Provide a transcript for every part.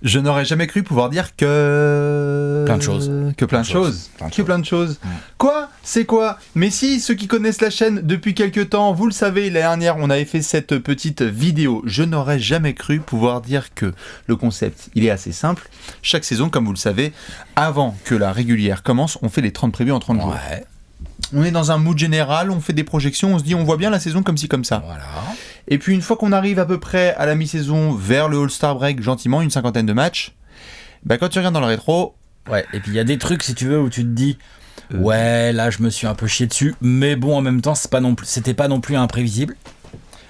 Je n'aurais jamais cru pouvoir dire que... Plein de choses. Que plein de choses. Que plein de choses. Quoi ? C'est quoi ? Mais si, ceux qui connaissent la chaîne depuis quelques temps, vous le savez, l'année dernière, on avait fait cette petite vidéo. Je n'aurais jamais cru pouvoir dire que le concept, il est assez simple. Chaque saison, comme vous le savez, avant que la régulière commence, on fait les 30 prévus en 30 jours. Ouais. On est dans un mood général, on fait des projections, on se dit on voit bien la saison comme ci comme ça. Voilà. Et puis une fois qu'on arrive à peu près à la mi-saison, vers le All-Star Break, gentiment, une 50aine de matchs, bah quand tu regardes dans le rétro... Ouais, et puis il y a des trucs, si tu veux, où tu te dis ouais, là je me suis un peu chié dessus, mais bon, en même temps, c'était pas non plus imprévisible.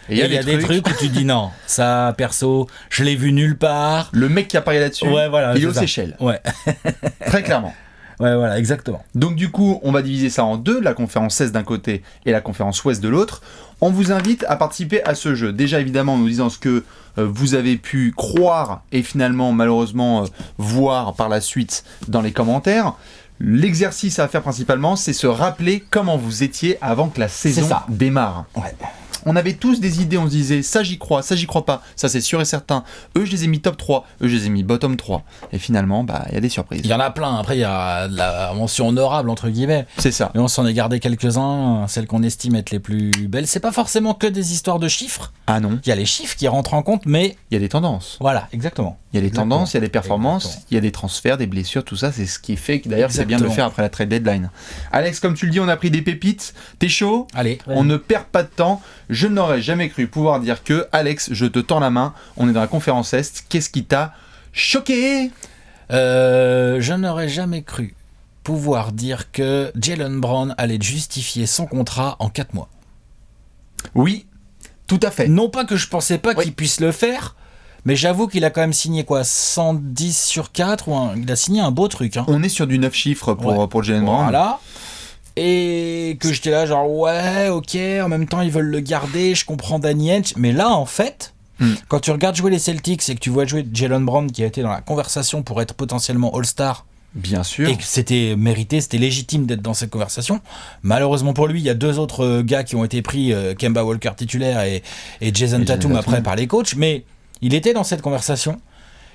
Et il y a des trucs où tu te dis non, ça, perso, je l'ai vu nulle part. Le mec qui apparaît là-dessus, ouais, voilà, il est aux Seychelles. Ouais. Très clairement. Ouais, voilà, exactement. Donc du coup, on va diviser ça en deux, la conférence Est d'un côté et la conférence Ouest de l'autre. On vous invite à participer à ce jeu. Déjà, évidemment, en nous disant ce que vous avez pu croire et finalement, malheureusement, voir par la suite dans les commentaires. L'exercice à faire principalement, c'est se rappeler comment vous étiez avant que la saison démarre. Ouais. On avait tous des idées, on se disait ça j'y crois pas, ça c'est sûr et certain. Eux je les ai mis top 3, eux je les ai mis bottom 3. Et finalement, bah il y a des surprises. Il y en a plein, après il y a de la mention honorable entre guillemets. C'est ça. Et on s'en est gardé quelques-uns, celles qu'on estime être les plus belles. C'est pas forcément que des histoires de chiffres. Ah non. Il y a les chiffres qui rentrent en compte, mais... il y a des tendances. Voilà, exactement. Il y a des tendances, il y a des performances, il y a des transferts, des blessures, tout ça, c'est ce qui fait que d'ailleurs c'est bien de le faire après la trade deadline. Alex, comme tu le dis, on a pris des pépites, t'es chaud ? Allez. On ne perd pas de temps. Je n'aurais jamais cru pouvoir dire que, Alex, je te tends la main, on est dans la conférence Est, qu'est-ce qui t'a choqué ? Je n'aurais jamais cru pouvoir dire que Jaylen Brown allait justifier son contrat en 4 mois. Oui, tout à fait. Non pas que je pensais pas qu'il puisse le faire, mais j'avoue qu'il a quand même signé quoi, 110 sur 4 il a signé un beau truc. Hein. On est sur du 9 chiffres pour Jaylen Brown. Voilà. Et que j'étais là genre ouais, ok, en même temps ils veulent le garder, je comprends Danny Ainge, mais là en fait, quand tu regardes jouer les Celtics et que tu vois jouer Jaylen Brown qui a été dans la conversation pour être potentiellement All-Star, bien sûr, et que c'était mérité, c'était légitime d'être dans cette conversation. Malheureusement pour lui, il y a 2 autres gars qui ont été pris, Kemba Walker titulaire et Jason Tatum après par les coachs, mais il était dans cette conversation.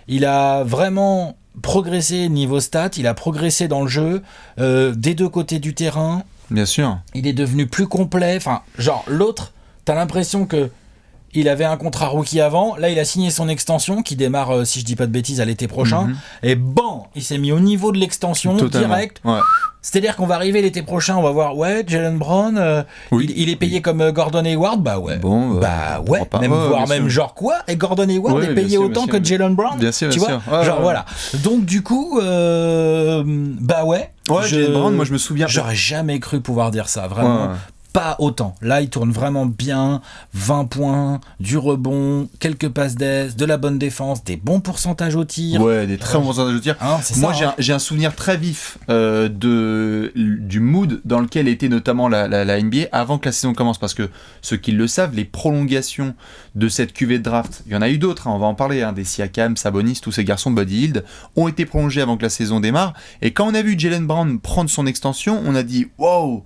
Il a vraiment progressé niveau stats, il a progressé dans le jeu, des deux côtés du terrain. Bien sûr. Il est devenu plus complet. Enfin, genre, l'autre, t'as l'impression que il avait un contrat rookie avant. Là, il a signé son extension qui démarre, si je dis pas de bêtises, à l'été prochain. Et bon, il s'est mis au niveau de l'extension direct. Ouais. C'est-à-dire qu'on va arriver l'été prochain, on va voir, ouais, Jaylen Brown, il est payé comme Gordon Hayward, bah ouais. Bon, ouais, même voire même genre quoi, et Gordon Hayward est payé autant que Jaylen Brown. Bien sûr, tu vois, genre voilà. Donc du coup, bah ouais. Ouais, Jaylen Brown, moi je me souviens. J'aurais jamais cru pouvoir dire ça, vraiment. Ouais. Pas autant. Là, il tourne vraiment bien. 20 points, du rebond, quelques passes d'aise, de la bonne défense, des bons pourcentages au tir. Ouais, des très bons pourcentages au tir. Hein, moi, j'ai un souvenir très vif du mood dans lequel était notamment la NBA avant que la saison commence. Parce que ceux qui le savent, les prolongations de cette cuvée de draft, il y en a eu d'autres, hein, on va en parler, des Siakam, Sabonis, tous ces garçons, Buddy Hield, ont été prolongés avant que la saison démarre. Et quand on a vu Jaylen Brown prendre son extension, on a dit « Wow !»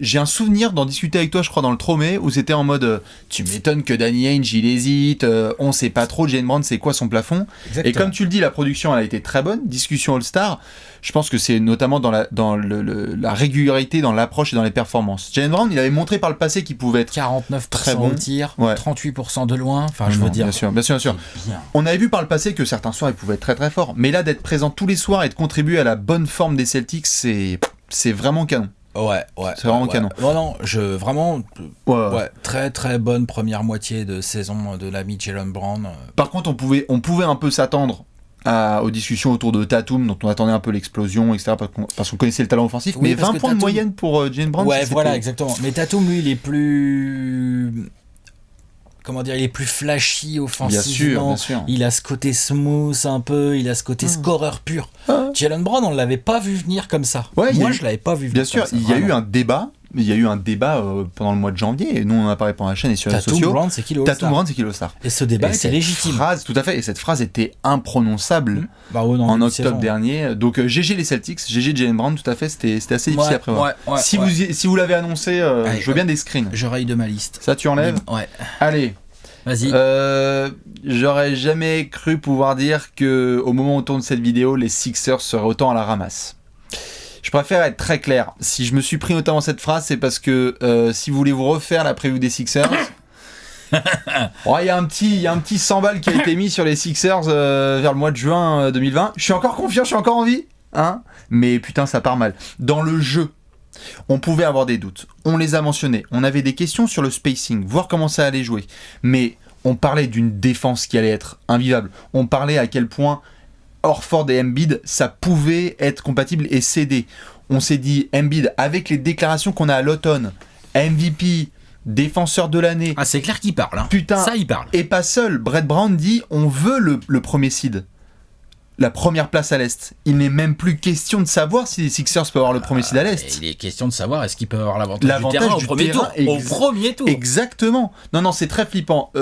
j'ai un souvenir d'en discuter avec toi, je crois, dans le Tromé, où c'était en mode tu m'étonnes que Danny Ainge il hésite, on sait pas trop Jaylen Brown c'est quoi son plafond. Exactement. Et comme tu le dis, la production elle a été très bonne, discussion All-Star. Je pense que c'est notamment dans la régularité, dans l'approche et dans les performances. Jaylen Brown, il avait montré par le passé qu'il pouvait être 49% très bon au tir, 38% de loin. Enfin, je veux dire. Bien sûr. On avait vu par le passé que certains soirs il pouvait être très très fort, mais là d'être présent tous les soirs et de contribuer à la bonne forme des Celtics, c'est vraiment canon. Ouais. C'est vraiment canon. Non, vraiment, très très bonne première moitié de saison de l'ami Jaylen Brown. Par contre, on pouvait un peu s'attendre aux discussions autour de Tatum, dont on attendait un peu l'explosion, etc. Parce qu'on connaissait le talent offensif. Mais 20 points de moyenne pour Jaylen Brown. Ouais, voilà, exactement. Mais Tatum, lui, il est plus... Comment dire, il est plus flashy offensivement. Bien sûr. Il a ce côté smooth un peu, il a ce côté scoreur pur. Jaylen Brown, on ne l'avait pas vu venir comme ça. Ouais, moi, je ne l'avais pas vu venir bien sûr, comme ça. Il y a eu un débat. Il y a eu un débat pendant le mois de janvier, et nous on en a parlé pendant la chaîne et sur les réseaux sociaux. Tatum Brown, c'est qui l'All-Star. Et ce débat était légitime. Tout à fait, et cette phrase était imprononçable en octobre dernier. Donc GG les Celtics, GG Jaylen Brown, tout à fait, c'était assez difficile à prévoir. Si vous l'avez annoncé, je veux bien des screens. Je raye de ma liste. Ça tu enlèves ? Ouais. Allez, Vas-y. J'aurais jamais cru pouvoir dire que au moment où on tourne cette vidéo, les Sixers seraient autant à la ramasse. Je préfère être très clair. Si je me suis pris notamment cette phrase, c'est parce que si vous voulez vous refaire la preview des Sixers, il y a un petit 100 balles qui a été mis sur les Sixers vers le mois de juin 2020. Je suis encore confiant, je suis encore en vie, hein. Mais putain, ça part mal. Dans le jeu, on pouvait avoir des doutes. On les a mentionnés. On avait des questions sur le spacing, voir comment ça allait jouer. Mais on parlait d'une défense qui allait être invivable. On parlait à quel point Horford et Embiid, ça pouvait être compatible et céder. On s'est dit, Embiid, avec les déclarations qu'on a à l'automne, MVP, défenseur de l'année. Ah, c'est clair qu'il parle. Hein. Putain, ça, il parle. Et pas seul. Brett Brown dit, on veut le premier seed. La première place à l'Est. Il n'est même plus question de savoir si les Sixers peuvent avoir le premier seed à l'Est. Il est question de savoir est-ce qu'ils peuvent avoir l'avantage du terrain au premier tour. Au premier tour. Exactement. Non, c'est très flippant.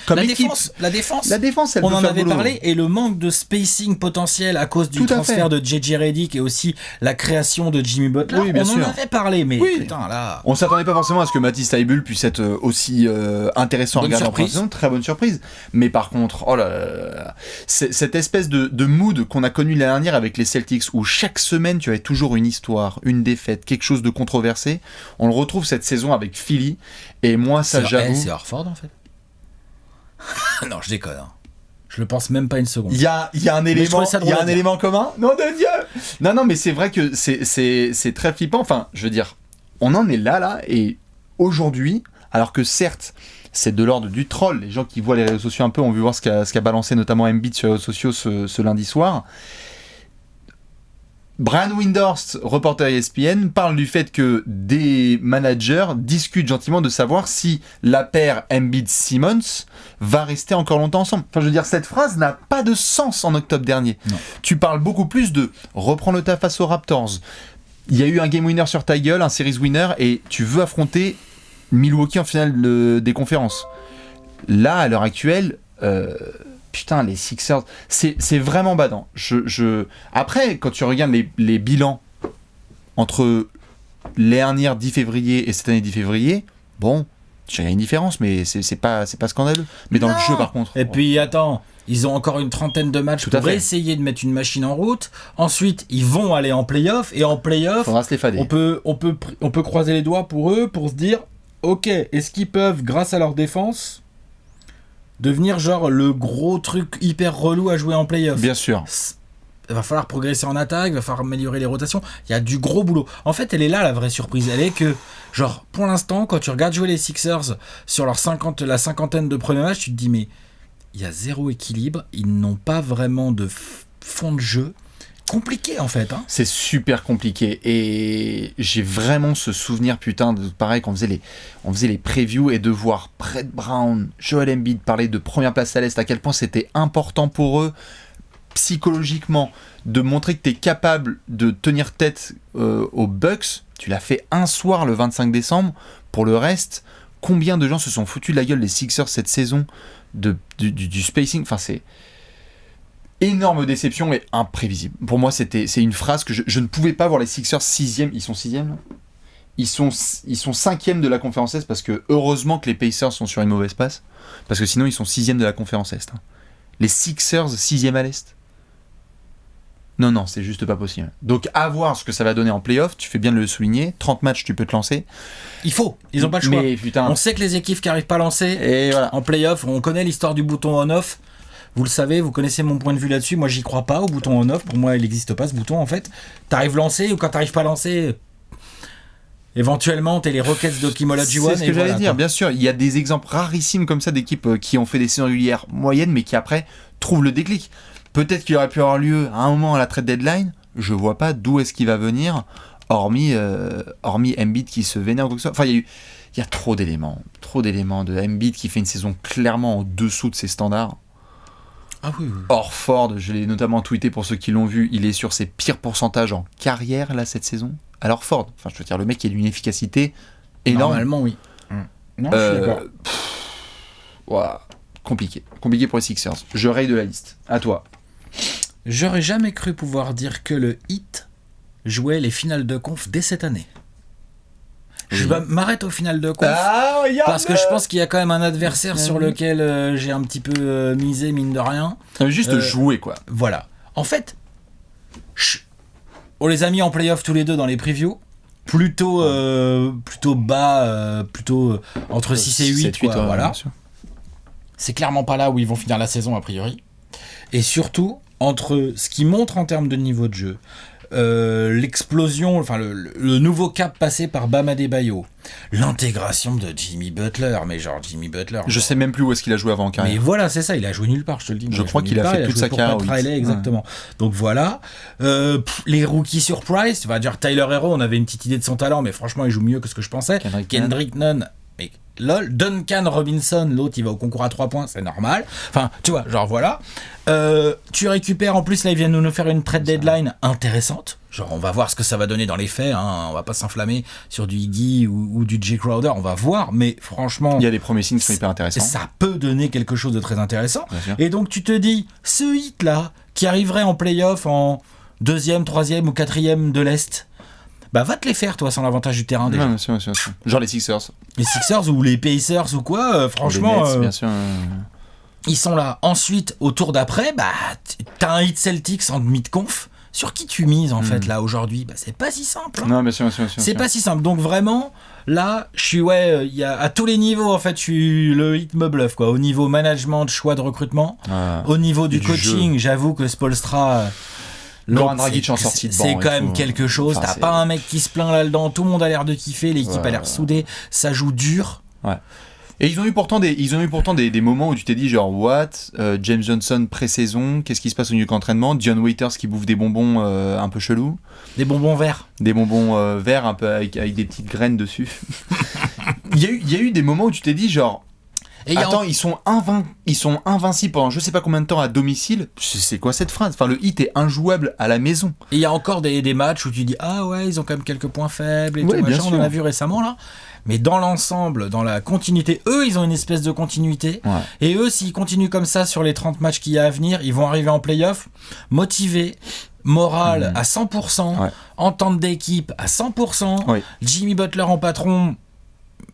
Comme la équipe, défense, elle on peut en faire avait boulot. parlé, et le manque de spacing potentiel à cause du Tout à transfert fait. de JJ Redick et aussi la création de Jimmy Butler, Oui, bien on sûr. en avait parlé, mais Oui. putain là... On s'attendait pas forcément à ce que Matisse Thybulle puisse être aussi intéressant à Bonne regarder surprise. en saison, très bonne surprise. Mais par contre, oh là là, cette espèce de mood qu'on a connu l'année dernière avec les Celtics, où chaque semaine tu avais toujours une histoire, une défaite, quelque chose de controversé, on le retrouve cette saison avec Philly, et moi ça j'avoue... c'est Horford en fait. Non, je déconne. Hein. Je le pense même pas une seconde. Il y a un élément commun. Nom de Dieu. Non, mais c'est vrai que c'est très flippant. Enfin, je veux dire, on en est là, et aujourd'hui, alors que certes, c'est de l'ordre du troll. Les gens qui voient les réseaux sociaux un peu ont vu voir ce qu'a balancé notamment Embiid sur les réseaux sociaux ce lundi soir. Brian Windhorst, reporter ESPN, parle du fait que des managers discutent gentiment de savoir si la paire Embiid-Simmons va rester encore longtemps ensemble. Enfin, je veux dire, cette phrase n'a pas de sens en octobre dernier. Non. Tu parles beaucoup plus de reprendre le taf face aux Raptors. Il y a eu un game winner sur ta gueule, un series winner, et tu veux affronter Milwaukee en finale des conférences. Là, à l'heure actuelle... Putain, les Sixers, c'est vraiment badant. Après, quand tu regardes les bilans entre l'année dernière 10 février et cette année 10 février, bon, il y a une différence, mais c'est pas scandaleux. Mais dans le jeu, par contre... Et puis, attends, ils ont encore une trentaine de matchs pour essayer de mettre une machine en route. Ensuite, ils vont aller en play-off, et en play-off, faudra se les fader. on peut croiser les doigts pour eux, pour se dire, ok, est-ce qu'ils peuvent, grâce à leur défense... devenir genre le gros truc hyper relou à jouer en play-off. Bien sûr. Il va falloir progresser en attaque, il va falloir améliorer les rotations. Il y a du gros boulot. En fait, elle est là la vraie surprise. Elle est que, genre, pour l'instant, quand tu regardes jouer les Sixers sur la cinquantaine de premiers matchs, tu te dis, mais il y a zéro équilibre. Ils n'ont pas vraiment de fond de jeu. Compliqué en fait. Hein. C'est super compliqué, et j'ai vraiment ce souvenir putain de pareil qu'on faisait les previews, et de voir Brett Brown, Joel Embiid parler de première place à l'Est, à quel point c'était important pour eux psychologiquement de montrer que tu es capable de tenir tête aux Bucks. Tu l'as fait un soir le 25 décembre. Pour le reste, combien de gens se sont foutus de la gueule des Sixers cette saison du spacing. Enfin, c'est énorme déception et imprévisible. Pour moi, c'est une phrase que je ne pouvais pas voir les Sixers 6e. Ils sont 6e là ? Ils sont 5e de la conférence Est, parce que heureusement que les Pacers sont sur une mauvaise passe, parce que sinon ils sont 6e de la conférence Est. Hein. Les Sixers 6e à l'Est. Non, c'est juste pas possible. Donc à voir ce que ça va donner en play-off, tu fais bien de le souligner, 30 matchs tu peux te lancer. Ils ont pas le choix. Mais, putain. On sait que les équipes qui arrivent pas à lancer, et voilà. En play-off, on connaît l'histoire du bouton on-off. Vous le savez, vous connaissez mon point de vue là-dessus. Moi, j'y crois pas au bouton on-off. Pour moi, il n'existe pas ce bouton en fait. T'arrives lancé, ou quand t'arrives pas lancé, éventuellement t'es les Rockets d'Okimology One. C'est ce que j'allais dire, bien sûr. Il y a des exemples rarissimes comme ça d'équipes qui ont fait des saisons régulières moyennes, mais qui après trouvent le déclic. Peut-être qu'il aurait pu avoir lieu à un moment à la trade deadline. Je vois pas d'où est-ce qu'il va venir, hormis Embiid qui se vénère ou quoi que ce soit. Enfin, il y a trop d'éléments de Embiid qui fait une saison clairement en dessous de ses standards. Ah oui. Horford, je l'ai notamment tweeté pour ceux qui l'ont vu, il est sur ses pires pourcentages en carrière là cette saison. Alors Horford, enfin je veux dire, le mec qui a d'une efficacité énorme. Normalement oui. Non, je suis d'accord. Voilà. Compliqué pour les Sixers. Je raye de la liste. À toi. J'aurais jamais cru pouvoir dire que le Heat jouait les finales de conf dès cette année. Je m'arrête au final de conf. Parce que je pense qu'il y a quand même un adversaire sur lequel j'ai un petit peu misé, mine de rien. Juste jouer, quoi. Voilà. En fait, on les a mis en play-off tous les deux dans les previews. Plutôt bas, entre 6 et 8, 8 quoi, voilà. C'est clairement pas là où ils vont finir la saison, a priori. Et surtout, entre ce qu'ils montrent en termes de niveau de jeu, l'explosion, enfin le nouveau cap passé par Bam Adebayo, l'intégration de Jimmy Butler, mais genre Jimmy Butler. Je sais même plus où est-ce qu'il a joué avant en carrière. Mais voilà, c'est ça, il a joué nulle part, je te le dis. Je crois qu'il a fait toute sa carrière. Exactement. Donc voilà. Les rookies surprise, tu vas dire Tyler Hero, on avait une petite idée de son talent, mais franchement, il joue mieux que ce que je pensais. Kendrick Nunn. Mais lol, Duncan Robinson, l'autre il va au concours à 3 points, c'est normal. Enfin, tu vois, genre voilà. Tu récupères, en plus là ils viennent nous faire une trade deadline intéressante. Genre on va voir ce que ça va donner dans les faits, hein. On va pas s'enflammer sur du Iggy ou du Jay Crowder, on va voir, mais franchement... Il y a des premiers signes qui sont hyper intéressants. Ça peut donner quelque chose de très intéressant. Et donc tu te dis, ce hit là, qui arriverait en playoff en 2e, 3e ou 4e de l'Est, bah va te les faire toi sans l'avantage du terrain déjà. Ouais, bien sûr. Genre les Sixers. Les Sixers ou les Pacers ou quoi, franchement. Les Nets, bien sûr. Ils sont là. Ensuite, au tour d'après, bah t'as un hit Celtics en demi de conf. Sur qui tu mises en fait là aujourd'hui? Bah c'est pas si simple. Hein. Non, bien sûr. C'est pas si simple. Donc vraiment, là, je suis il y a à tous les niveaux en fait, le hit me bluffe quoi. Au niveau management, choix de recrutement, au niveau du coaching, j'avoue que Spoelstra. Goran Dragic en sortie de banc. C'est quand même quelque chose. T'as pas un mec qui se plaint là-dedans. Tout le monde a l'air de kiffer. L'équipe a l'air soudée. Ça joue dur. Ouais. Et ils ont eu pourtant des moments où tu t'es dit genre what, James Johnson pré-saison, qu'est-ce qui se passe au New York entraînement, Dion Waiters qui bouffe des bonbons un peu chelous. Des bonbons verts. Des bonbons verts un peu avec des petites graines dessus. Il y a eu des moments où tu t'es dit genre et attends, ils sont invincibles pendant je sais pas combien de temps à domicile. C'est quoi cette phrase? Enfin, le hit est injouable à la maison. Et il y a encore des matchs où tu dis ah ouais, ils ont quand même quelques points faibles et tout machin, on en a vu récemment là. Mais dans l'ensemble, dans la continuité, eux, ils ont une espèce de continuité. Ouais. Et eux, s'ils continuent comme ça sur les 30 matchs qu'il y a à venir, ils vont arriver en play-off motivés, moral à 100%, entente d'équipe à 100%, Jimmy Butler en patron.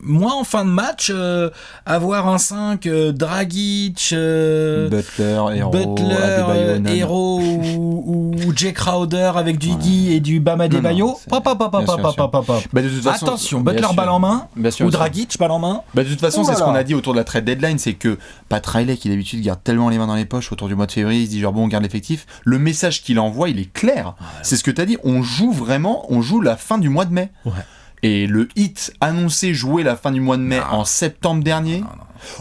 Moi, en fin de match, avoir un 5, Dragic, Butler, Hero ou Jay Crowder avec du Iggy et du Bam Adebayo. Attention, Butler balle en main ou Dragic balle en main. De toute façon, c'est ce qu'on a dit autour de la trade deadline, c'est que Pat Riley, qui d'habitude garde tellement les mains dans les poches autour du mois de février, il se dit genre bon, on garde l'effectif. Le message qu'il envoie, il est clair. C'est ce que tu as dit, on joue la fin du mois de mai. Ouais. Et le hit annoncé jouer la fin du mois de mai en septembre dernier,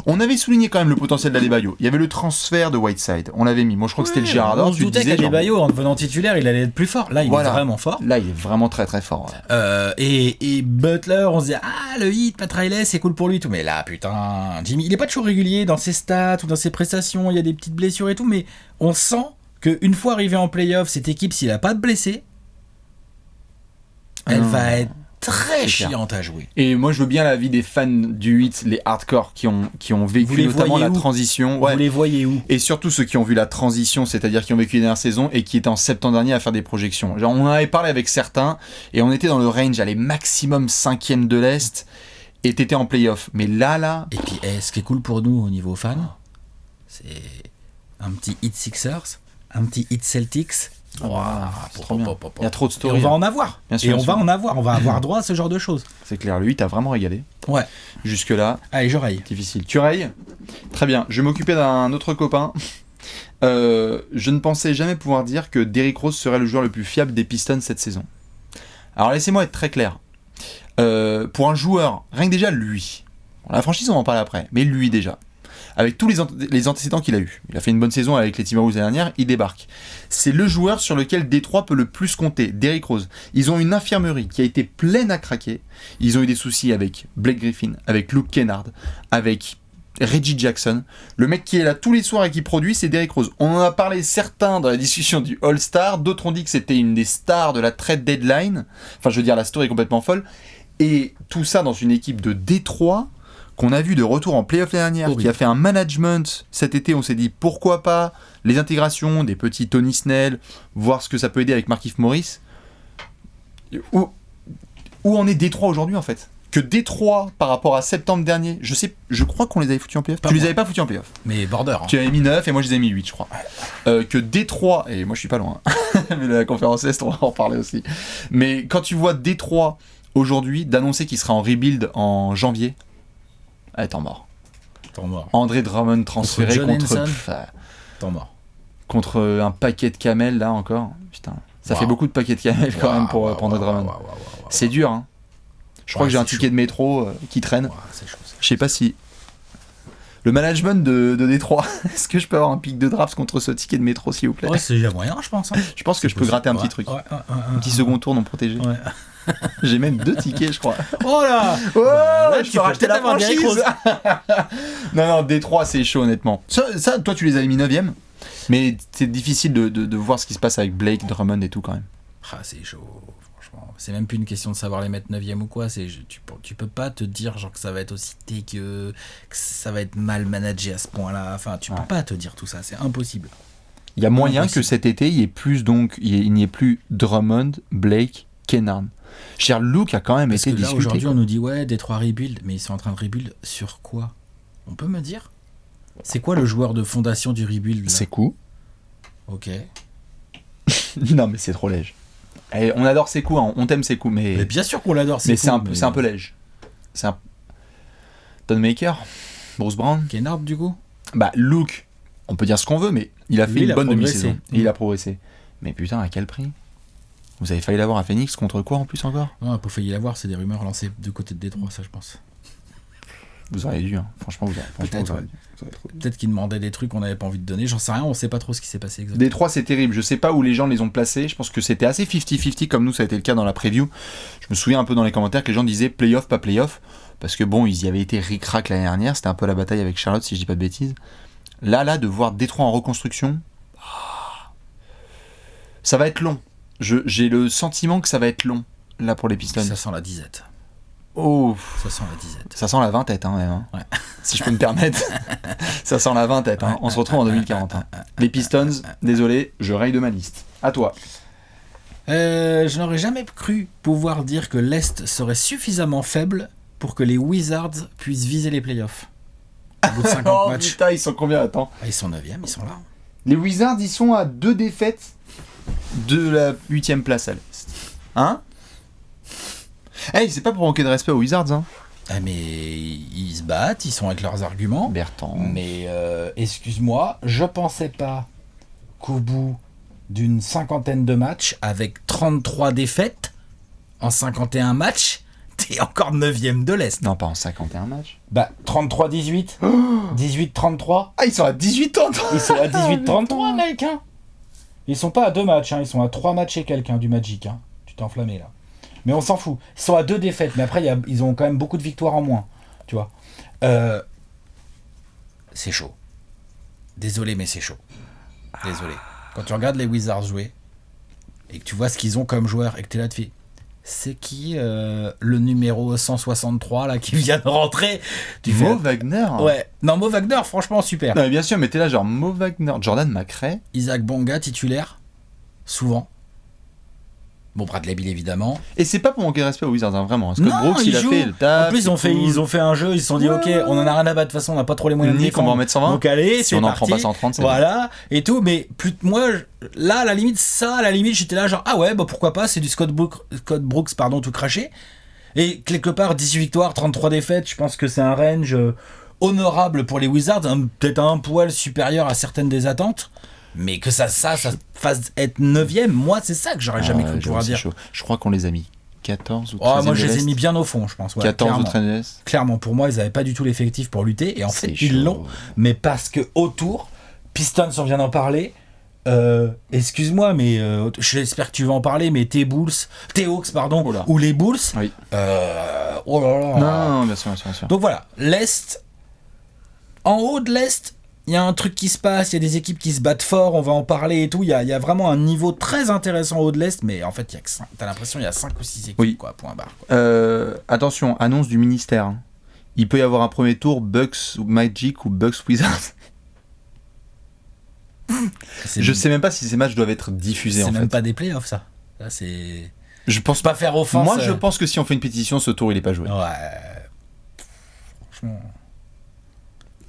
on avait souligné quand même le potentiel d'Adebayo. Il y avait le transfert de Whiteside, on l'avait mis. Moi je crois que c'était le Girardot. On se doutait qu'Adebayo en devenant titulaire, il allait être plus fort. Là il est vraiment fort. Là il est vraiment très très fort. Ouais. Et Butler, on se disait le hit, Pat Riley, c'est cool pour lui tout. Mais là putain, Jimmy, il est pas toujours régulier dans ses stats ou dans ses prestations. Il y a des petites blessures et tout, mais on sent qu'une fois arrivé en playoff, cette équipe, s'il a pas de blessés, elle va être très chiante à jouer. Et moi je veux bien l'avis des fans du 8, les hardcore qui ont vécu notamment la transition. Vous les voyez où? Et surtout ceux qui ont vu la transition, c'est-à-dire qui ont vécu les dernières saisons et qui étaient en septembre dernier à faire des projections. Genre, on en avait parlé avec certains et on était dans le range, allez, maximum 5e de l'Est et t'étais en playoff. Mais là... Et puis ce qui est cool pour nous au niveau fans, c'est un petit hit Sixers, un petit hit Celtics. C'est trop bien. Il y a trop de stories. Et on va en avoir. On va avoir droit à ce genre de choses. C'est clair, lui, t'as vraiment régalé. Ouais. Jusque-là. Allez, je raye. Difficile. Tu rayes? Très bien. Je vais m'occuper d'un autre copain. Je ne pensais jamais pouvoir dire que Derrick Rose serait le joueur le plus fiable des Pistons cette saison. Alors laissez-moi être très clair. Pour un joueur, rien que déjà lui, la franchise on va en parler après, mais lui déjà, avec tous les antécédents qu'il a eu, il a fait une bonne saison avec les Timberwolves l'année dernière, il débarque. C'est le joueur sur lequel Détroit peut le plus compter, Derrick Rose. Ils ont une infirmerie qui a été pleine à craquer. Ils ont eu des soucis avec Blake Griffin, avec Luke Kennard, avec Reggie Jackson. Le mec qui est là tous les soirs et qui produit, c'est Derrick Rose. On en a parlé certains dans la discussion du All-Star, d'autres ont dit que c'était une des stars de la trade deadline. Enfin, je veux dire, la story est complètement folle. Et tout ça dans une équipe de Détroit qu'on a vu de retour en play-off l'année dernière, qui a fait un management cet été. On s'est dit pourquoi pas les intégrations des petits Tony Snell, voir ce que ça peut aider avec Markieff Morris. Où en est Détroit aujourd'hui en fait? Que Détroit, par rapport à septembre dernier, je crois qu'on les avait foutus en playoff. Pas Tu les moi. avais pas foutus en playoff. Mais border. Hein. Tu avais mis 9 et moi je les ai mis 8, je crois. Que Détroit, et moi je suis pas loin, mais la conférence Est, on va en parler aussi. Mais quand tu vois Détroit aujourd'hui d'annoncer qu'il sera en rebuild en janvier, temps mort. Temps mort. André Drummond transféré John Henson. Temps mort. contre un paquet de camels là encore. Putain, ça fait beaucoup de paquets de camels quand même pour André Drummond. C'est dur, hein. Je crois que j'ai un ticket de métro qui traîne. C'est chaud, Je sais pas si. Le management de Détroit, est-ce que je peux avoir un pic de draft contre ce ticket de métro, s'il vous plaît? Ouais, c'est déjà moyen, je pense. Hein. Je pense que je peux gratter un petit truc. Un petit second tour non protégé. Ouais. J'ai même 2 tickets, je crois. Oh là Ouais, tu peux racheter la franchise. Non, Détroit, c'est chaud, honnêtement. Ça, toi, tu les avais mis 9ème. Mais c'est difficile de voir ce qui se passe avec Blake, Drummond et tout, quand même. Ah, c'est chaud, franchement. C'est même plus une question de savoir les mettre 9ème ou quoi. Tu peux pas te dire genre que ça va être aussi dégueu, que ça va être mal managé à ce point-là. Enfin, tu peux pas te dire tout ça. C'est impossible. Il y a moyen que cet été, il n'y ait plus Drummond, Blake, Kennard. Cher Luke a quand même été discuté. Aujourd'hui, quoi. on nous dit ouais, Détroit rebuild, mais ils sont en train de rebuild sur quoi? On peut me dire? C'est quoi le joueur de fondation du rebuild là? C'est cool. Ok. Non, mais c'est trop léger. Et on adore ses coups, hein. On t'aime ses coups, Mais bien sûr qu'on l'adore. mais c'est un peu léger. C'est un Don Maker, Bruce Brown. Kennard du coup. Bah Luke, on peut dire ce qu'on veut, mais il a fait une bonne demi-saison. Et il a progressé. Mais putain, à quel prix? Vous avez failli l'avoir à Phoenix contre quoi en plus encore? Non, on n'a pas failli l'avoir, c'est des rumeurs lancées du côté de Détroit, ça je pense. Vous auriez dû, hein. Franchement, Peut-être, ouais. Peut-être qu'ils demandaient des trucs qu'on n'avait pas envie de donner, j'en sais rien, on sait pas trop ce qui s'est passé exactement. Détroit, c'est terrible. Je sais pas où les gens les ont placés. Je pense que c'était assez 50-50 comme nous, ça a été le cas dans la preview. Je me souviens un peu dans les commentaires que les gens disaient playoff, pas playoff. Parce que bon, ils y avaient été ric-rac l'année dernière. C'était un peu la bataille avec Charlotte, si je dis pas de bêtises. Là, de voir Détroit en reconstruction, ça va être long. J'ai le sentiment que ça va être long, là, pour les Pistons. Ça sent la disette. Oh, ça sent la disette. Ça sent la 20 tête, hein, même. Hein. Ouais. Si je peux me permettre. Ça sent la 20 tête. Hein. On se retrouve en 2040. Hein. Les Pistons, désolé, je raye de ma liste. À toi. Je n'aurais jamais cru pouvoir dire que l'Est serait suffisamment faible pour que les Wizards puissent viser les playoffs. Au bout de 50 matchs. Putain, ils sont combien? Attends. Ils sont 9e, ils sont là. Les Wizards, ils sont à 2 défaites de la 8ème place à l'Est. Hein? Hey, c'est pas pour manquer de respect aux Wizards, hein. Ah, mais ils se battent, ils sont avec leurs arguments. Bertrand. Mais excuse-moi, je pensais pas qu'au bout d'une 50aine de matchs, avec 33 défaites en 51 matchs, t'es encore 9e de l'Est. Non, pas en 51 matchs. Bah, 33-18, 18-33. Ah, ils sont à 18 ans. Ils sont à 18-33, mec, hein. Ils sont pas à 2 matchs, hein. Ils sont à 3 matchs et quelqu'un du Magic, hein. Tu t'es enflammé, là. Mais on s'en fout. Ils sont à 2 défaites, mais après, ils ont quand même beaucoup de victoires en moins. Tu vois. C'est chaud. Désolé, mais c'est chaud. Désolé. Quand tu regardes les Wizards jouer, et que tu vois ce qu'ils ont comme joueurs, et que tu es là, tu fais... C'est qui le numéro 163 là qui vient de rentrer? Mo Wagner. Ouais. Non, Mo Wagner, franchement, super. Non, mais bien sûr, mais t'es là genre Mo Wagner, Jordan McRae. Isaac Bonga, titulaire. Souvent. Bon, Bradley Beal, évidemment. Et c'est pas pour manquer de respect aux Wizards, hein, vraiment. Scott Brooks, il a fait le taf. En plus, ils ont fait un jeu, ils se sont dit, ok, on en a rien à battre, de toute façon, on n'a pas trop les moyens de Nick, on va en mettre 120. Donc allez, si on en prend pas 130, c'est voilà, et tout, mais moi, là, à la limite, j'étais là, genre, ah ouais, bah pourquoi pas, c'est du Scott Brooks, tout craché. Et quelque part, 18 victoires, 33 défaites, je pense que c'est un range honorable pour les Wizards, peut-être un poil supérieur à certaines des attentes. Mais que ça fasse être 9e, moi, c'est ça que j'aurais jamais cru pouvoir dire. Chaud. Je crois qu'on les a mis 14 ou 13. Moi, je les ai mis bien au fond, je pense. Ouais, 14 clairement. ou 13. Clairement, pour moi, ils n'avaient pas du tout l'effectif pour lutter. Et en fait, ils l'ont. Mais parce que autour, Pistons, on vient d'en parler. Excuse-moi, mais j'espère que tu vas en parler. Mais tes Hawks, ou les Bulls. Oui. Oh là là. Non, bien sûr. Donc voilà, l'Est. En haut de l'Est, il y a un truc qui se passe, il y a des équipes qui se battent fort, on va en parler et tout. Il y a vraiment un niveau très intéressant au de l'Est, mais en fait, t'as l'impression qu'il y a 5 ou 6 équipes, quoi, point barre. Attention, annonce du ministère. Hein. Il peut y avoir un premier tour Bucks Magic ou Bucks Wizards. Je sais même pas si ces matchs doivent être diffusés, en fait. C'est même pas des playoffs, ça. Là, c'est Je pense pas faire offense. Moi, je pense que si on fait une pétition, ce tour, il est pas joué. Ouais. Franchement.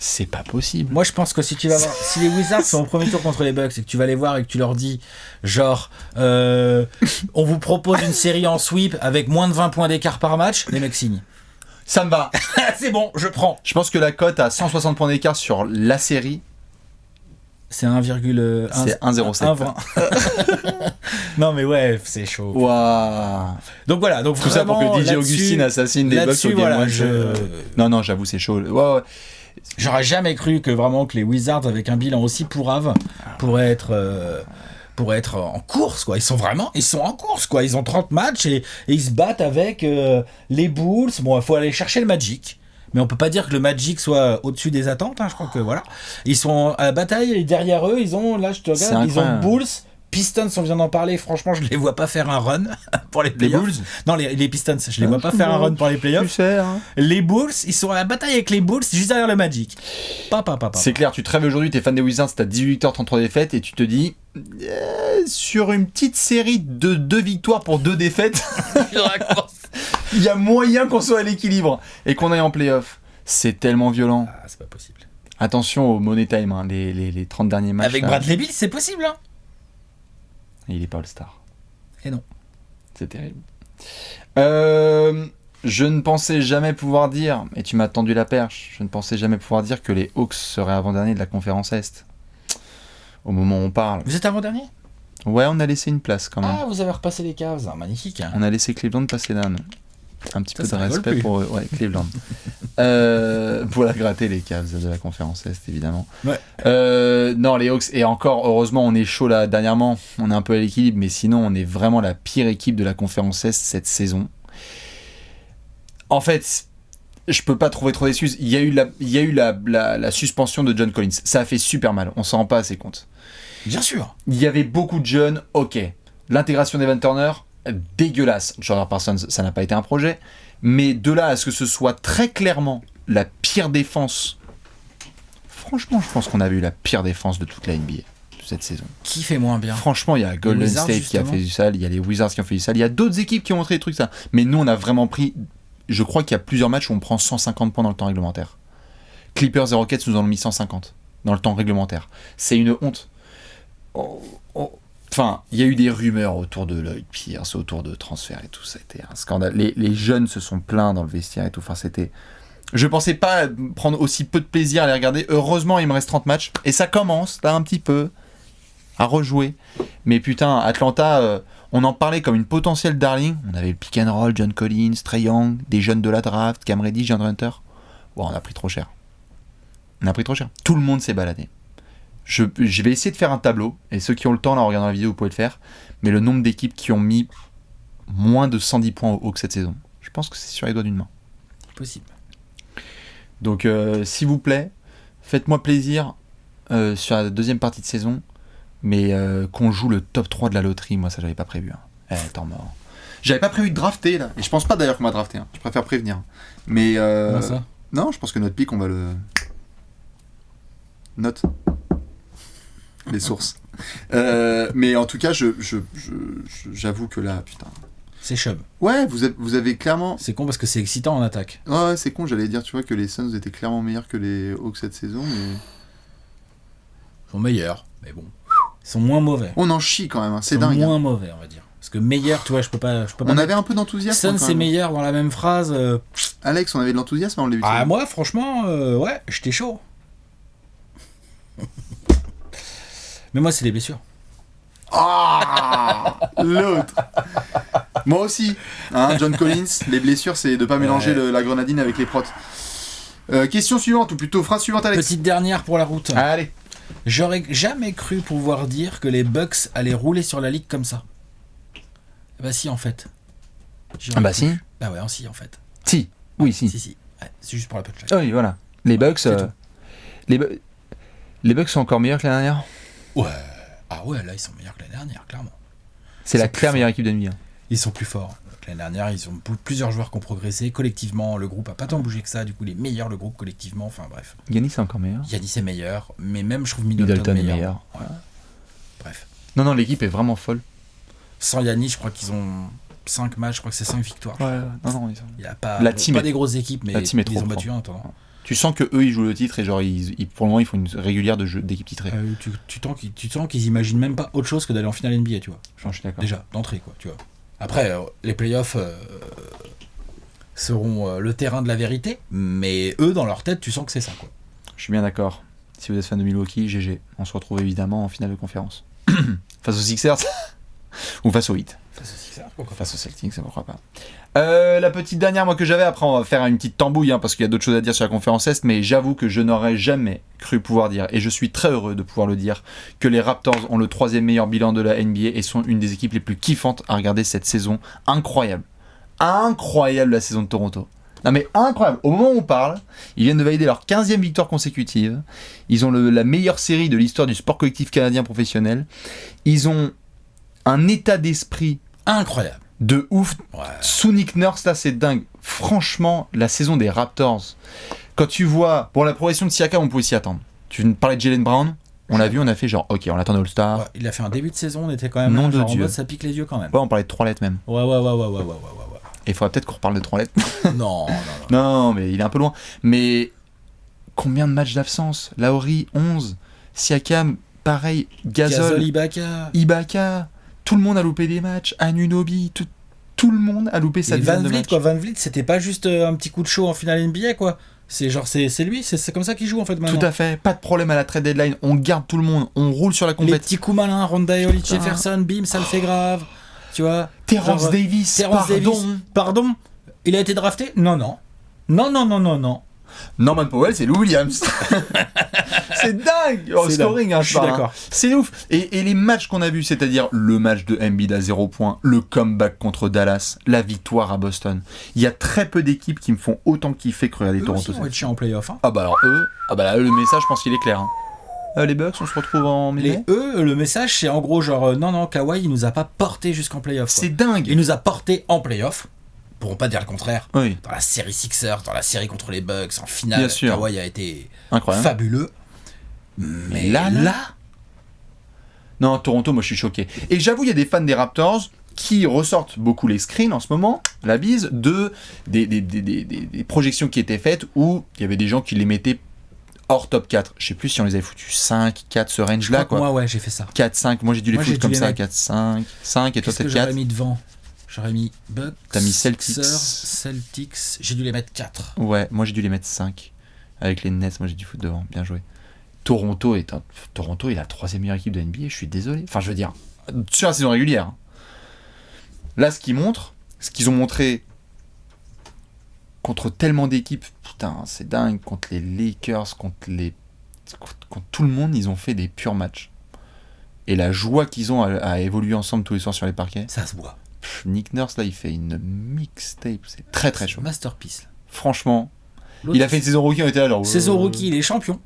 C'est pas possible. Moi, je pense que si les Wizards sont au premier tour contre les Bucks et que tu vas les voir et que tu leur dis, genre, on vous propose une série en sweep avec moins de 20 points d'écart par match, les mecs signent. Ça me va. C'est bon, je prends. Je pense que la cote à 160 points d'écart sur la série, c'est 1,1. C'est 1,07. Non, mais ouais, c'est chaud. Waouh. Donc voilà, donc tout ça pour que DJ Augustine assassine les Bucks au game voilà, Non, j'avoue, c'est chaud. Ouais. J'aurais jamais cru que les Wizards, avec un bilan aussi pourrave, pourraient être en course, quoi. Ils sont en course, quoi. Ils ont 30 matchs et ils se battent avec les Bulls. Bon, il faut aller chercher le Magic. Mais on peut pas dire que le Magic soit au-dessus des attentes, hein. Je crois que voilà. Ils sont à la bataille et derrière eux, ils ont Bulls, Pistons, on vient d'en parler. Franchement, je les vois pas faire un run pour les playoffs. Les Bulls ? Non, les Pistons, je les vois pas faire un run pour les playoffs. Tu sais, hein. Les Bulls, ils sont à la bataille avec les Bulls, juste derrière le Magic. C'est clair, tu te réveilles aujourd'hui, t'es fan des Wizards, t'as 18 victoires, 33 défaites, et tu te dis, sur une petite série de 2 victoires pour 2 défaites, il y a moyen qu'on soit à l'équilibre et qu'on aille en playoff. C'est tellement violent. Ah, c'est pas possible. Attention au Money Time, hein, les 30 derniers matchs. Avec Bradley Beal, c'est possible, hein. Il est pas All-Star. Et non. C'est terrible. Je ne pensais jamais pouvoir dire, et tu m'as tendu la perche, je ne pensais jamais pouvoir dire que les Hawks seraient avant-derniers de la conférence Est. Au moment où on parle. Vous êtes avant-dernier ? Ouais, on a laissé une place quand même. Ah, vous avez repassé les Cavs, hein, magnifique. Hein. On a laissé Cleveland passer là. Un petit peu de respect plus. pour Cleveland. Pour la gratter, les Cavs de la conférence Est, évidemment. Ouais. Non, les Hawks, et encore, heureusement, on est chaud là dernièrement. On est un peu à l'équilibre, mais sinon, on est vraiment la pire équipe de la conférence Est cette saison. En fait, je peux pas trouver trop d'excuses. Il y a eu la suspension de John Collins. Ça a fait super mal. On s'en rend pas assez compte. Bien sûr. Il y avait beaucoup de jeunes. Ok. L'intégration d'Evan Turner, dégueulasse. Jordan Parsons, ça n'a pas été un projet. Mais de là à ce que ce soit très clairement la pire défense. Franchement, je pense qu'on a vu la pire défense de toute la NBA cette saison. Qui fait moins bien ? Franchement, il y a Golden Wizards, State justement. qui a fait du sale, il y a les Wizards qui ont fait du sale, il y a d'autres équipes qui ont montré des trucs ça. Mais nous, on a vraiment pris. Je crois qu'il y a plusieurs matchs où on prend 150 points dans le temps réglementaire. Clippers et Rockets nous en ont mis 150 dans le temps réglementaire. C'est une honte. Enfin, il y a eu des rumeurs autour de Lloyd Pierce, autour de transferts et tout, ça a été un scandale. Les jeunes se sont plaints dans le vestiaire et tout. Enfin, c'était. Je pensais pas prendre aussi peu de plaisir à les regarder. Heureusement, il me reste 30 matchs et ça commence là un petit peu à rejouer. Mais putain, Atlanta, on en parlait comme une potentielle darling. On avait le pick and roll, John Collins, Trae Young, des jeunes de la draft, Cam Reddish, John Hunter. Ouais, on a pris trop cher. Tout le monde s'est baladé. Je vais essayer de faire un tableau, et ceux qui ont le temps là, en regardant la vidéo, vous pouvez le faire, mais le nombre d'équipes qui ont mis moins de 110 points au Hawks cette saison, je pense que c'est sur les doigts d'une main. Possible. Donc, s'il vous plaît, faites-moi plaisir sur la deuxième partie de saison, mais qu'on joue le top 3 de la loterie, moi ça j'avais pas prévu. Hein. Temps mort. J'avais pas prévu de drafter là, et je pense pas d'ailleurs qu'on m'a drafté, hein. Je préfère prévenir. Mais Comment ça ? non, je pense que notre pick, on va le... Note. Les sources. Mais en tout cas, j'avoue que là, putain. C'est chum. Ouais, vous avez clairement... C'est con parce que c'est excitant en attaque. Ouais, c'est con, j'allais dire, tu vois, que les Suns étaient clairement meilleurs que les Hawks cette saison, mais... Ils sont meilleurs, mais bon. Ils sont moins mauvais. On en chie quand même, hein. C'est Ils sont dingue. moins Hein. mauvais, on va dire. Parce que meilleur, tu vois, je peux pas On avait un peu d'enthousiasme. Suns, quand c'est même. meilleur dans la même phrase. Alex, on avait de l'enthousiasme avant le début. Ah, moi, franchement, ouais, j'étais chaud. Mais moi, c'est les blessures. Ah l'autre. Moi aussi. Hein, John Collins, les blessures, c'est de pas mélanger la grenadine avec les protes. Question suivante, ou plutôt phrase suivante, Alex. Petite dernière pour la route. Allez. J'aurais jamais cru pouvoir dire que les Bucks allaient rouler sur la ligue comme ça. Bah si, en fait. Ah bah si. Bah ouais, si, en fait. Si. Oui, si. Si. Ouais, c'est juste pour la punchline. Ah oui, voilà. Les Bucks... Les Bucks sont encore meilleurs que l'année dernière. Ouais. Ah ouais, là, ils sont meilleurs que l'année dernière, clairement. C'est la claire meilleure équipe de NBA. Ils sont plus forts. L'année dernière, ils ont plusieurs joueurs qui ont progressé. Collectivement, le groupe a pas tant bougé que ça. Du coup, les meilleurs, le groupe collectivement. Enfin, bref. Giannis est encore meilleur. Giannis est meilleur. Mais même, je trouve Middleton est meilleur. Ouais. Bref. Non, l'équipe est vraiment folle. Sans Giannis, je crois qu'ils ont 5 matchs, je crois que c'est 5 victoires. Ouais, non, Il y a pas, la team pas est- des grosses équipes, mais la team est ils trop ont battu forte. un. Attends. Tu sens que eux ils jouent le titre et genre pour le moment ils font une régulière d'équipe titrée. Tu sens qu'ils imaginent même pas autre chose que d'aller en finale NBA, tu vois. Je suis d'accord. Déjà, d'entrée, quoi, tu vois. Après, les playoffs seront le terrain de la vérité, mais eux, dans leur tête, tu sens que c'est ça, quoi. Je suis bien d'accord. Si vous êtes fan de Milwaukee, GG. On se retrouve évidemment en finale de conférence. Face aux Sixers ou face aux Heat. Face aux Celtics, ça ne me croit pas. La petite dernière, moi, que j'avais, après on va faire une petite tambouille, parce qu'il y a d'autres choses à dire sur la conférence Est, mais j'avoue que je n'aurais jamais cru pouvoir dire, et je suis très heureux de pouvoir le dire, que les Raptors ont le 3e meilleur bilan de la NBA et sont une des équipes les plus kiffantes à regarder cette saison. Incroyable. Incroyable la saison de Toronto. Non mais incroyable. Au moment où on parle, ils viennent de valider leur 15e victoire consécutive. Ils ont la meilleure série de l'histoire du sport collectif canadien professionnel. Ils ont un état d'esprit incroyable. De ouf. Ouais. Sous Nick Nurse, là, c'est dingue. Franchement, la saison des Raptors, quand tu vois... Pour la progression de Siakam, on pouvait s'y attendre. Tu parlais de Jaylen Brown, on l'a vu, on a fait genre, ok, on attend All-Star. Ouais, il a fait un début de saison, on était quand même Nom là, de genre, Dieu. en mode ça pique les yeux quand même. Ouais, on parlait de 3 lettres même. Ouais. Et il faudra peut-être qu'on reparle de 3 lettres. Non. Non, mais il est un peu loin. Mais combien de matchs d'absence? Lauri, 11. Siakam, pareil. Gasol, Ibaka. Tout le monde a loupé des matchs. Anunoby, tout le monde a loupé sa dizaine de matchs. Van Vliet, c'était pas juste un petit coup de show en finale NBA, quoi. C'est genre, c'est lui, c'est comme ça qu'il joue en fait maintenant. Tout à fait, pas de problème à la trade deadline. On garde tout le monde, on roule sur la compétition. Les petits coups malins, Ronda Hollis, Jefferson, bim, ça le fait grave. Tu vois. Terrence Davis, pardon. Il a été drafté? Non. Norman Powell, c'est Lou Williams. C'est dingue. C'est scoring, dingue. Je suis d'accord. C'est ouf. Et les matchs qu'on a vus, c'est-à-dire le match de Embiid à 0 points, le comeback contre Dallas, la victoire à Boston. Il y a très peu d'équipes qui me font autant kiffer que regarder Toronto. Ils vont être chiants en playoff. Hein. Ah bah alors là, le message, je pense qu'il est clair. Les Bucks, on se retrouve en mai. Le message, c'est en gros genre, non, Kawhi, il nous a pas porté jusqu'en playoff. C'est dingue. Il nous a porté en playoff. Pourront pas dire le contraire. Oui. Dans la série Sixers, dans la série contre les Bucks, en finale, bien sûr. Kawhi a été incroyable. Fabuleux. Mais là... Non, Toronto, moi je suis choqué. Et j'avoue, il y a des fans des Raptors qui ressortent beaucoup les screens en ce moment, la bise, des projections qui étaient faites où il y avait des gens qui les mettaient hors top 4. Je sais plus si on les avait foutus 5, 4, ce range-là. Quoi. Moi, ouais, j'ai fait ça. 4, 5, moi j'ai dû les foutre comme ça, 4, 5, et toi peut-être 4. J'aurais mis devant. J'aurais mis Bucks. T'as mis Celtics. J'ai dû les mettre 4. Ouais, moi j'ai dû les mettre 5. Avec les Nets, moi j'ai dû foutre devant. Bien joué. Toronto est la 3e meilleure équipe de NBA, je suis désolé. Enfin, je veux dire, sur la saison régulière. Là, ce qu'ils ont montré contre tellement d'équipes, putain, c'est dingue. Contre les Lakers, contre tout le monde, ils ont fait des purs matchs. Et la joie qu'ils ont à évoluer ensemble tous les soirs sur les parquets. Ça se voit. Nick Nurse, là, il fait une mixtape. C'est très très chaud. Masterpiece. Là. Franchement, il a fait une saison rookie, on était là genre... Saison rookie, il est champion.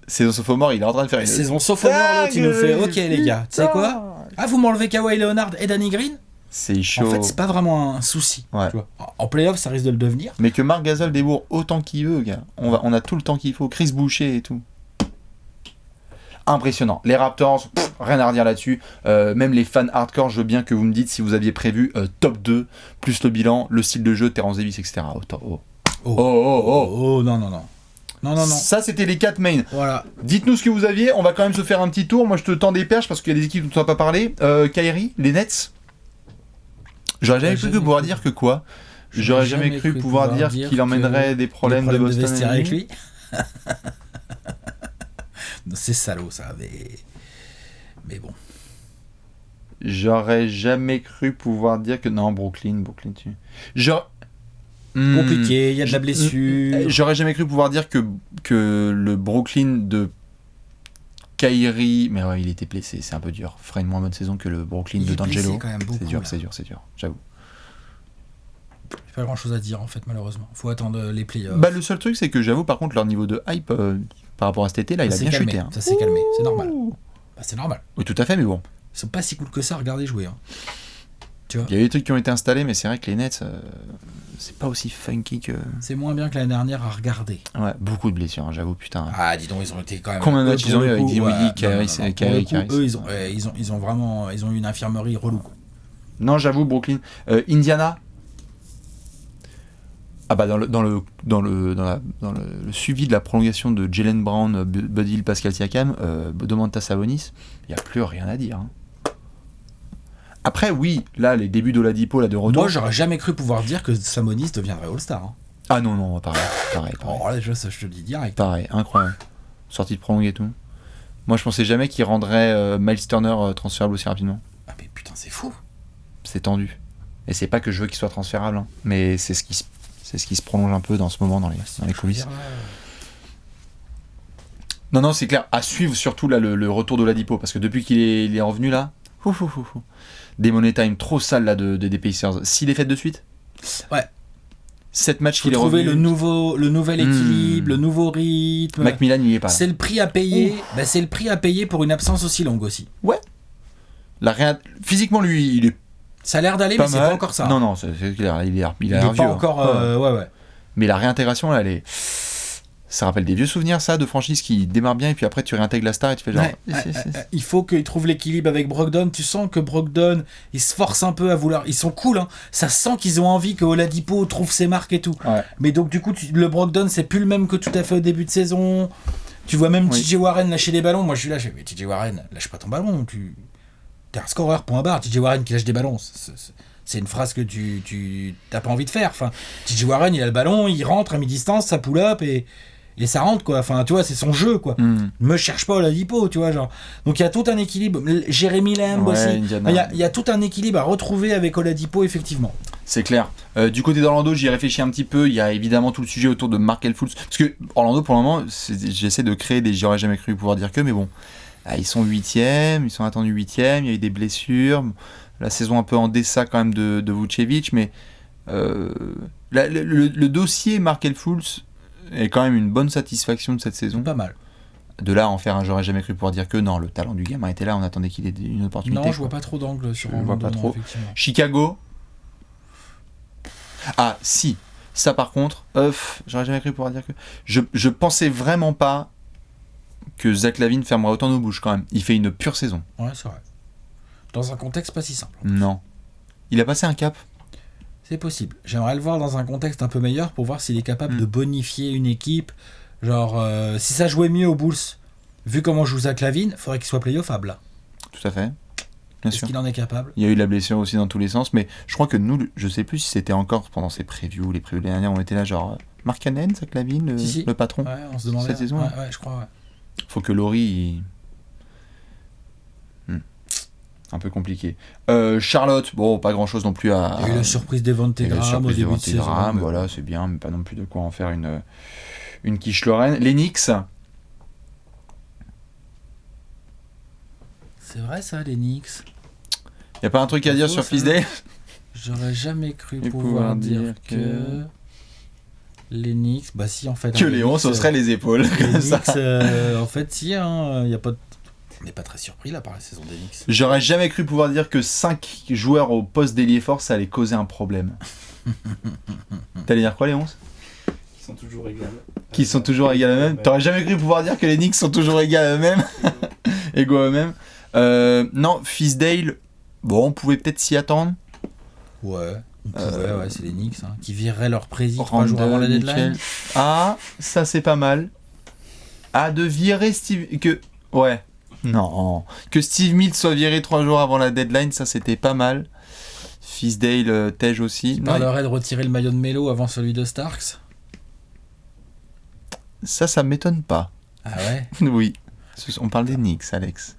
Saison sophomore, il est en train de faire une... Saison sophomore, l'autre, il nous fait, ok les gars, tu sais quoi? Ah, vous m'enlevez Kawhi Leonard et Danny Green? C'est chaud. En fait, c'est pas vraiment un souci. Ouais. Tu vois. En playoff, ça risque de le devenir. Mais que Marc Gasol débourre autant qu'il veut, gars. On a tout le temps qu'il faut. Chris Boucher et tout. Impressionnant. Les Raptors, rien à redire là-dessus. Même les fans hardcore, je veux bien que vous me dites si vous aviez prévu top 2, plus le bilan, le style de jeu, Terrence Davis, etc. Non. Ça, c'était les 4 mains. Voilà. Dites-nous ce que vous aviez. On va quand même se faire un petit tour. Moi, je te tends des perches parce qu'il y a des équipes dont on n'a pas parlé. Kyrie, les Nets. J'aurais jamais cru pouvoir dire que quoi. J'aurais jamais cru pouvoir dire qu'il emmènerait des problèmes de Boston vestiaire avec lui. C'est salaud, ça. Mais bon. J'aurais jamais cru pouvoir dire que... Non, Brooklyn, tu... Compliqué, il y a de la blessure. J'aurais jamais cru pouvoir dire que le Brooklyn de Kyrie... Mais ouais, il était blessé, c'est un peu dur. Ferait une moins bonne saison que le Brooklyn de D'Angelo. C'est dur, j'avoue. Pas grand chose à dire en fait, malheureusement. Faut attendre les playoffs. Bah, le seul truc, c'est que j'avoue, par contre, leur niveau de hype par rapport à cet été, là, il a bien chuté. Hein. Ça s'est calmé, c'est normal. Bah, c'est normal. Oui, tout à fait, mais bon. Ils sont pas si cool que ça à regarder jouer. Hein. Tu vois. Il y a des trucs qui ont été installés, mais c'est vrai que les Nets, c'est pas aussi funky que. C'est moins bien que l'année dernière à regarder. Ouais, beaucoup de blessures, hein, j'avoue, putain. Ah, dis donc, ils ont été quand même. Combien de matchs ils ont eu avec Dinwiddie, Kyrie, Eux, ils ont eu une infirmerie relou. Non, j'avoue, Brooklyn. Indiana. Ah bah dans le suivi de la prolongation de Jaylen Brown, Buddy Hield, Pascal Siakam, Domantas Sabonis, il n'y a plus rien à dire. Hein. Après, oui, là, les débuts d'Oladipo, là, de retour... Moi, j'aurais jamais cru pouvoir dire que Sabonis deviendrait All-Star. Hein. Ah non, pareil. Oh, là, je te le dis direct. Pareil, incroyable. Sortie de prolongée et tout. Moi, je pensais jamais qu'il rendrait Miles Turner transférable aussi rapidement. Ah mais putain, c'est fou. C'est tendu. Et c'est pas que je veux qu'il soit transférable, hein, mais c'est ce qui se prolonge un peu dans ce moment dans les coulisses. Non, c'est clair. À suivre surtout là le retour d'Oladipo, parce que depuis qu'il est revenu là, des money time trop sales là des Pacers. 6 défaites de suite. Ouais. 7 matchs qu'il est trouver revenu. le nouvel équilibre, le nouveau rythme. Macmillan il y est pas. Là. C'est le prix à payer. Bah, c'est le prix à payer pour une absence aussi longue aussi. Ouais. Physiquement lui il est. Ça a l'air d'aller, mais c'est pas encore ça. Non, c'est clair. Il est pas vieux, encore. Ouais. Mais la réintégration là, elle est. Ça rappelle des vieux souvenirs, ça, de franchise qui démarre bien et puis après tu réintègres la star et tu fais genre. Il faut qu'il trouve l'équilibre avec Brogdon. Tu sens que Brogdon, il se force un peu à vouloir. Ils sont cool, hein. Ça sent qu'ils ont envie que Oladipo trouve ses marques et tout. Ouais. Mais donc, du coup, le Brogdon, c'est plus le même que tout à fait au début de saison. Tu vois même TJ Warren lâcher des ballons. Moi, je suis là, mais TJ Warren, lâche pas ton ballon. T'es un scoreur, point barre. TJ Warren qui lâche des ballons. C'est une phrase que tu t'as pas envie de faire. Enfin, TJ Warren, il a le ballon, il rentre à mi-distance, ça pull up et ça rentre quoi. Enfin, tu vois, c'est son jeu quoi. Me cherche pas Oladipo, tu vois genre. Donc il y a tout un équilibre. Jérémy Lamb aussi. Il y a tout un équilibre à retrouver avec Oladipo effectivement. C'est clair. Du côté d'Orlando, j'y ai réfléchi un petit peu. Il y a évidemment tout le sujet autour de Markelle Fultz. Parce que Orlando, pour le moment, j'essaie de créer j'aurais jamais cru pouvoir dire que, mais bon. Ils sont 8e, ils sont attendus 8e, il y a eu des blessures. La saison un peu en deçà quand même de Vucevic, mais le dossier Markelle Fultz est quand même une bonne satisfaction de cette saison. Pas mal. De là à en faire un, j'aurais jamais cru pouvoir dire que non, le talent du gamin était là, on attendait qu'il ait une opportunité. Non, je vois pas trop d'angle sur Orlando. Je vois pas trop. Effectivement. Chicago. Ah, si. Ça par contre, j'aurais jamais cru pouvoir dire que. Je pensais vraiment pas que Zach LaVine fermerait autant nos bouches quand même. Il fait une pure saison. Ouais, c'est vrai. Dans un contexte pas si simple. Non. Il a passé un cap. C'est possible. J'aimerais le voir dans un contexte un peu meilleur pour voir s'il est capable de bonifier une équipe. Genre, si ça jouait mieux aux Bulls, vu comment joue Zach LaVine, il faudrait qu'il soit playoffable là. Tout à fait. Bien sûr. Est-ce qu'il en est capable ? Il y a eu la blessure aussi dans tous les sens, mais je crois que nous, je sais plus si c'était encore pendant ces previews, les previews de l'année dernière, on était là genre Mark Cannon, Zach LaVine, le patron. Ouais, on se demandait. Cette saison. Ouais, je crois, ouais. Faut que Laurie... Un peu compliqué. Charlotte, bon, pas grand chose non plus à. Il y a eu la surprise d'Evante Graham au début de saison. Voilà, c'est bien, mais pas non plus de quoi en faire une quiche Lorraine. Les Knicks. C'est vrai ça, les Knicks. Y a pas un truc à dire sur Fisdale ? J'aurais jamais cru pouvoir dire que. Les Knicks, bah si en fait. Que Léon, ce serait les épaules. Les Knicks, en fait, si, y a pas de. On n'est pas très surpris là par la saison des Knicks. J'aurais jamais cru pouvoir dire que 5 joueurs au poste d'ailier fort, ça allait causer un problème. T'allais dire quoi, Léon ? Qui sont toujours égales. Qui sont toujours égales à eux-mêmes. T'aurais jamais cru pouvoir dire que les Knicks sont toujours égales à eux-mêmes. Égaux à eux-mêmes. Non, Fisdale, bon, on pouvait peut-être s'y attendre. Ouais, on pouvait, c'est les Knicks qui vireraient leur président 3 jours avant la deadline. Ah, ça c'est pas mal. Ah, de virer Steve... Ouais. Non. Que Steve Mills soit viré 3 jours avant la deadline, ça c'était pas mal. Fisdale, Tej aussi. Tu parlerais de retirer le maillot de Melo avant celui de Starks ? Ça m'étonne pas. Ah ouais ? Oui. On parle des Knicks, Alex.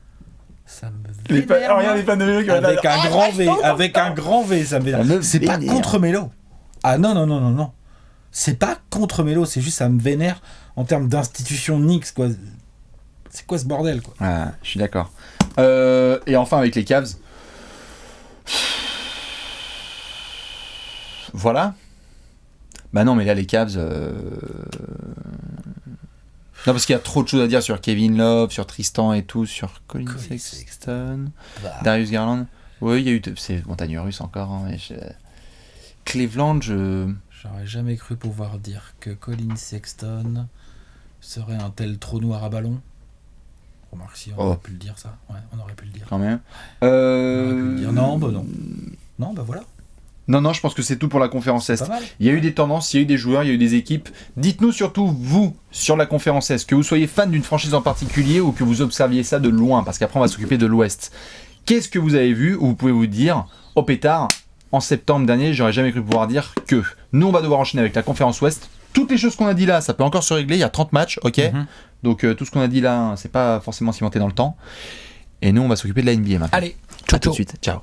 Ça me vénère. Regarde les fans de Melo qui avec un grand V, avec un grand V, ça me vénère. C'est pas contre Melo. Ah non. C'est pas contre Melo, c'est juste ça me vénère en termes d'institution Knicks, quoi. C'est quoi ce bordel, quoi ? Ah, je suis d'accord. Et enfin avec les Cavs. Voilà. Bah non, mais là les Cavs. Non, parce qu'il y a trop de choses à dire sur Kevin Love, sur Tristan et tout, sur Colin Sexton, Darius Garland. Oui, il y a eu. C'est montagne russe encore. Hein, mais Cleveland, J'aurais jamais cru pouvoir dire que Colin Sexton serait un tel trou noir à ballon. Remarque si on aurait pu le dire ça. Ouais, on aurait pu le dire. Quand même. On aurait pu le dire. Non, bah non. Non, bah voilà. Non, je pense que c'est tout pour la conférence Est. Pas mal. Il y a eu des tendances, il y a eu des joueurs, il y a eu des équipes. Dites-nous surtout, vous, sur la conférence Est, que vous soyez fan d'une franchise en particulier ou que vous observiez ça de loin, parce qu'après on va s'occuper de l'Ouest. Qu'est-ce que vous avez vu ou vous pouvez vous dire, au pétard, en septembre dernier, j'aurais jamais cru pouvoir dire que. Nous, on va devoir enchaîner avec la conférence Ouest. Toutes les choses qu'on a dit là, ça peut encore se régler, il y a 30 matchs, ok. Donc tout ce qu'on a dit là, c'est pas forcément cimenté dans le temps. Et nous, on va s'occuper de la NBA maintenant. Allez, À tout de suite, ciao.